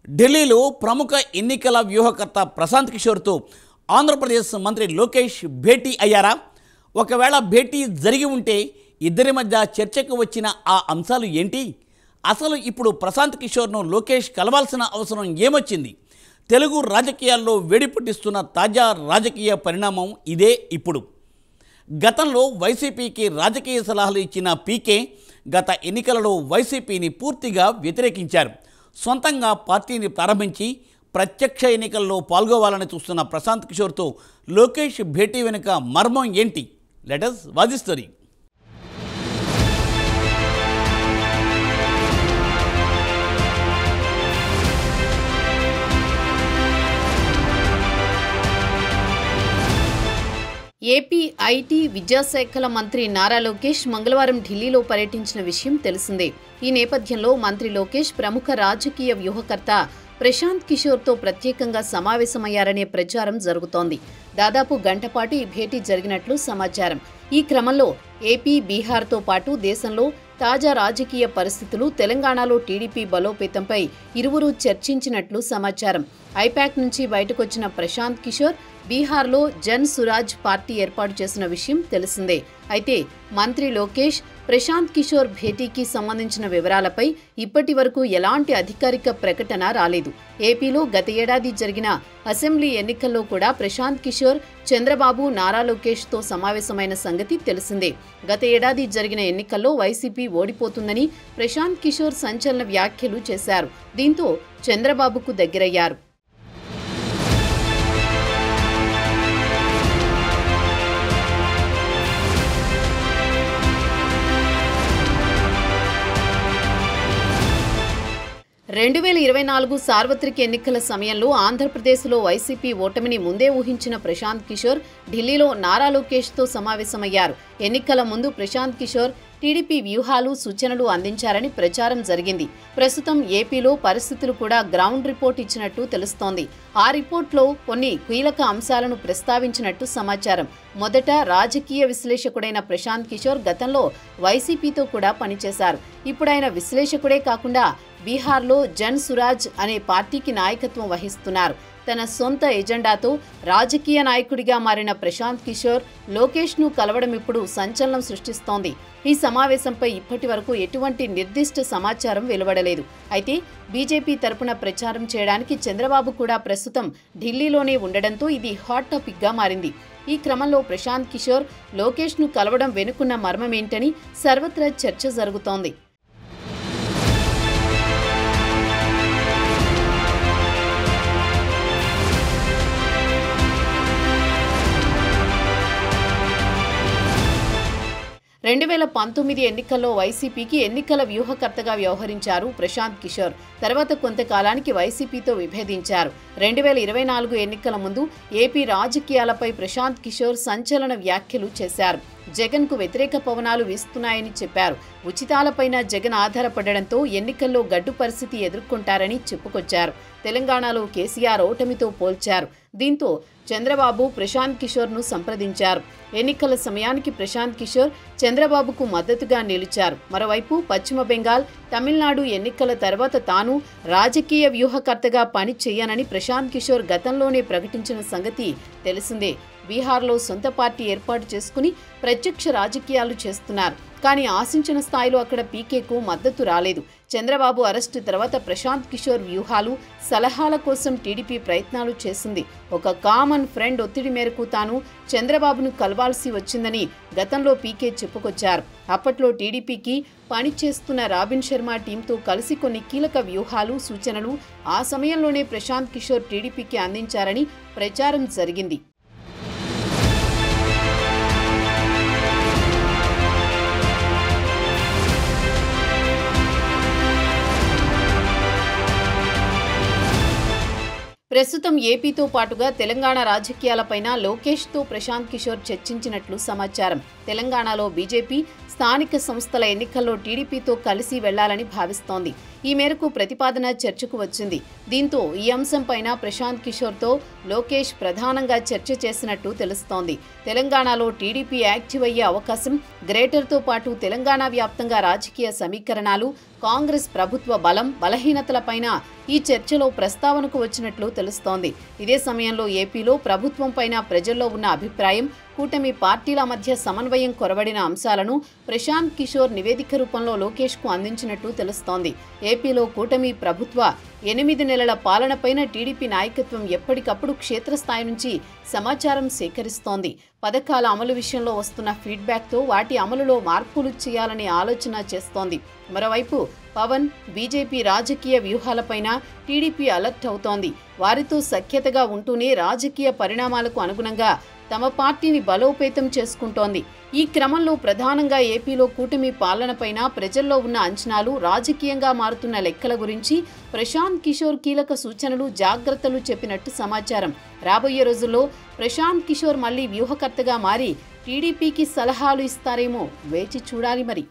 ఢిల్లీలో ప్రముఖ ఎన్నికల వ్యూహకర్త ప్రశాంత్ కిషోర్తో ఆంధ్రప్రదేశ్ మంత్రి లోకేష్ భేటీ అయ్యారా? ఒకవేళ భేటీ జరిగి ఉంటే ఇద్దరి మధ్య చర్చకు వచ్చిన ఆ అంశాలు ఏంటి? అసలు ఇప్పుడు ప్రశాంత్ కిషోర్ను లోకేష్ కలవాల్సిన అవసరం ఏమొచ్చింది? తెలుగు రాజకీయాల్లో వేడి పుట్టిస్తున్న తాజా రాజకీయ పరిణామం ఇదే. ఇప్పుడు గతంలో వైసీపీకి రాజకీయ సలహాలు ఇచ్చిన పీకే గత ఎన్నికలలో వైసీపీని పూర్తిగా వ్యతిరేకించారు. సొంతంగా పార్టీని ప్రారంభించి ప్రత్యక్ష ఎన్నికల్లో పాల్గొవాలని చూస్తున్న ప్రశాంత్ కిషోర్తో లోకేష్ భేటీ వెనుక మర్మం ఏంటి? Let us watch the story. AP IT విద్యాశాఖల మంత్రి నారా లోకేష్ మంగళవారం ఢిల్లీలో పర్యటించిన విషయం తెలిసిందే. ఈ నేపథ్యంలో మంత్రి లోకేష్ ప్రముఖ రాజకీయ వ్యూహకర్త ప్రశాంత్ కిషోర్తో ప్రత్యేకంగా సమావేశమయ్యారనే ప్రచారం జరుగుతోంది. దాదాపు గంటపాటు ఈ భేటీ జరిగినట్లు సమాచారం. ఈ క్రమంలో ఏపీ, బీహార్తో పాటు దేశంలో తాజా రాజకీయ పరిస్థితులు, తెలంగాణలో టీడీపీ బలోపేతంపై ఇరువురు చర్చించినట్లు సమాచారం. ఐపాక్ నుంచి బయటకొచ్చిన ప్రశాంత్ కిషోర్ బీహార్లో జన్ సురాజ్ పార్టీ ఏర్పాటు చేసిన విషయం తెలిసిందే. అయితే మంత్రి లోకేష్ ప్రశాంత్ కిషోర్ భేటీకి సంబంధించిన వివరాలపై ఇప్పటి వరకు ఎలాంటి అధికారిక ప్రకటన రాలేదు. ఏపీలో గత ఏడాది జరిగిన అసెంబ్లీ ఎన్నికల్లో కూడా ప్రశాంత్ కిషోర్ చంద్రబాబు, నారా లోకేష్తో సమావేశమైన సంగతి తెలిసిందే. గత ఏడాది జరిగిన ఎన్నికల్లో వైసీపీ ఓడిపోతుందని ప్రశాంత్ కిషోర్ సంచలన వ్యాఖ్యలు చేశారు. దీంతో చంద్రబాబుకు దగ్గరయ్యారు. రెండు 2024 సార్వత్రిక ఎన్నికల సమయంలో ఆంధ్రప్రదేశ్లో వైసీపీ ఓటమిని ముందే ఊహించిన ప్రశాంత్ కిషోర్ ఢిల్లీలో నారా లోకేష్తో సమావేశమయ్యారు. ఎన్నికల ముందు ప్రశాంత్ కిషోర్ టీడీపీ వ్యూహాలు, సూచనలు అందించారని ప్రచారం జరిగింది. ప్రస్తుతం ఏపీలో పరిస్థితులు కూడా గ్రౌండ్ రిపోర్ట్ ఇచ్చినట్టు తెలుస్తోంది. ఆ రిపోర్ట్లో కొన్ని కీలక అంశాలను ప్రస్తావించినట్టు సమాచారం. మొదట రాజకీయ విశ్లేషకుడైన ప్రశాంత్ కిషోర్ గతంలో వైసీపీతో కూడా పనిచేశారు. ఇప్పుడు ఆయన విశ్లేషకుడే కాకుండా బీహార్లో జన్ సురాజ్ అనే పార్టీకి నాయకత్వం వహిస్తున్నారు. తన సొంత ఎజెండాతో రాజకీయ నాయకుడిగా మారిన ప్రశాంత్ కిషోర్ లోకేష్ను కలవడం ఇప్పుడు సంచలనం సృష్టిస్తోంది. ఈ సమావేశంపై ఇప్పటి వరకు ఎటువంటి నిర్దిష్ట సమాచారం వెలువడలేదు. అయితే బీజేపీ తరపున ప్రచారం చేయడానికి చంద్రబాబు కూడా ప్రస్తుతం ఢిల్లీలోనే ఉండడంతో ఇది హాట్ టాపిక్గా మారింది. ఈ క్రమంలో ప్రశాంత్ కిషోర్ లోకేష్ను కలవడం వెనుకున్న మర్మమేంటని సర్వత్రా చర్చ జరుగుతోంది. రెండు 2019 ఎన్నికల్లో వైసీపీకి ఎన్నికల వ్యూహకర్తగా వ్యవహరించారు ప్రశాంత్ కిషోర్. తర్వాత కొంతకాలానికి వైసీపీతో విభేదించారు. 2024 ఎన్నికల ముందు ఏపీ రాజకీయాలపై ప్రశాంత్ కిషోర్ సంచలన వ్యాఖ్యలు చేశారు. జగన్కు వ్యతిరేక పవనాలు వీస్తున్నాయని చెప్పారు. ఉచితాలపైన జగన్ ఆధారపడడంతో ఎన్నికల్లో గడ్డు పరిస్థితి ఎదుర్కొంటారని చెప్పుకొచ్చారు. తెలంగాణలో కేసీఆర్ ఓటమితో పోల్చారు. దీంతో చంద్రబాబు ప్రశాంత్ కిషోర్ను సంప్రదించారు. ఎన్నికల సమయానికి ప్రశాంత్ కిషోర్ చంద్రబాబుకు మద్దతుగా నిలిచారు. మరోవైపు పశ్చిమ బెంగాల్, తమిళనాడు ఎన్నికల తర్వాత తాను రాజకీయ వ్యూహకర్తగా పని చేయనని ప్రశాంత్ కిషోర్ గతంలోనే ప్రకటించిన సంగతి తెలిసిందే. బీహార్లో సొంత పార్టీ ఏర్పాటు చేసుకుని ప్రత్యక్ష రాజకీయాలు చేస్తున్నారు. కానీ ఆశించిన స్థాయిలో అక్కడ పీకేకు మద్దతు రాలేదు. చంద్రబాబు అరెస్టు తర్వాత ప్రశాంత్ కిషోర్ వ్యూహాలు, సలహాల కోసం టీడీపీ ప్రయత్నాలు చేసింది. ఒక కామన్ ఫ్రెండ్ ఒత్తిడి మేరకు తాను చంద్రబాబును కలవాల్సి వచ్చిందని గతంలో పీకే చెప్పుకొచ్చారు. అప్పట్లో టీడీపీకి పనిచేస్తున్న రాబిన్ శర్మ టీంతో కలిసి కొన్ని కీలక వ్యూహాలు, సూచనలు ఆ సమయంలోనే ప్రశాంత్ కిషోర్ టీడీపీకి అందించారని ప్రచారం జరిగింది. ప్రస్తుతం ఏపీతో పాటుగా తెలంగాణ రాజకీయాలపైన లోకేష్తో ప్రశాంత్ కిషోర్ చర్చించినట్లు సమాచారం. తెలంగాణలో బీజేపీ స్థానిక సంస్థల ఎన్నికల్లో టీడీపీతో కలిసి వెళ్లాలని భావిస్తోంది. ఈ మేరకు ప్రతిపాదన చర్చకు వచ్చింది. దీంతో ఈ అంశంపైన ప్రశాంత్ కిషోర్తో లోకేష్ ప్రధానంగా చర్చ చేసినట్టు తెలుస్తోంది. తెలంగాణలో టీడీపీ యాక్టివ్ అయ్యే అవకాశం, గ్రేటర్తో పాటు తెలంగాణ వ్యాప్తంగా రాజకీయ సమీకరణాలు, కాంగ్రెస్ ప్రభుత్వ బలం, బలహీనతలపైన ఈ చర్చలో ప్రస్తావనకు వచ్చినట్లు తెలుస్తోంది. ఇదే సమయంలో ఏపీలో ప్రభుత్వంపైన ప్రజల్లో ఉన్న అభిప్రాయం, కూటమి పార్టీల మధ్య సమన్వయం కొరవడిన అంశాలను ప్రశాంత్ కిషోర్ నివేదిక రూపంలో లోకేష్కు అందించినట్టు తెలుస్తోంది. ఏపీలో కూటమి ప్రభుత్వ 8 నెలల పాలనపైన టీడీపీ నాయకత్వం ఎప్పటికప్పుడు క్షేత్రస్థాయి నుంచి సమాచారం సేకరిస్తోంది. పథకాల అమలు విషయంలో వస్తున్న ఫీడ్బ్యాక్తో వాటి అమలులో మార్పులు చేయాలనే ఆలోచన చేస్తోంది. మరోవైపు పవన్, బీజేపీ రాజకీయ వ్యూహాలపైన టీడీపీ అలర్ట్ అవుతోంది. వారితో సఖ్యతగా ఉంటూనే రాజకీయ పరిణామాలకు అనుగుణంగా తమ పార్టీని బలోపేతం చేసుకుంటోంది. ఈ క్రమంలో ప్రధానంగా ఏపీలో కూటమి పాలనపైన ప్రజల్లో ఉన్న అంచనాలు, రాజకీయంగా మారుతున్న లెక్కల గురించి ప్రశాంత్ కిషోర్ కీలక సూచనలు, జాగ్రత్తలు చెప్పినట్టు సమాచారం. రాబోయే రోజుల్లో ప్రశాంత్ కిషోర్ మళ్లీ వ్యూహకర్తగా మారి టీడీపీకి సలహాలు ఇస్తారేమో వేచి చూడాలి మరి.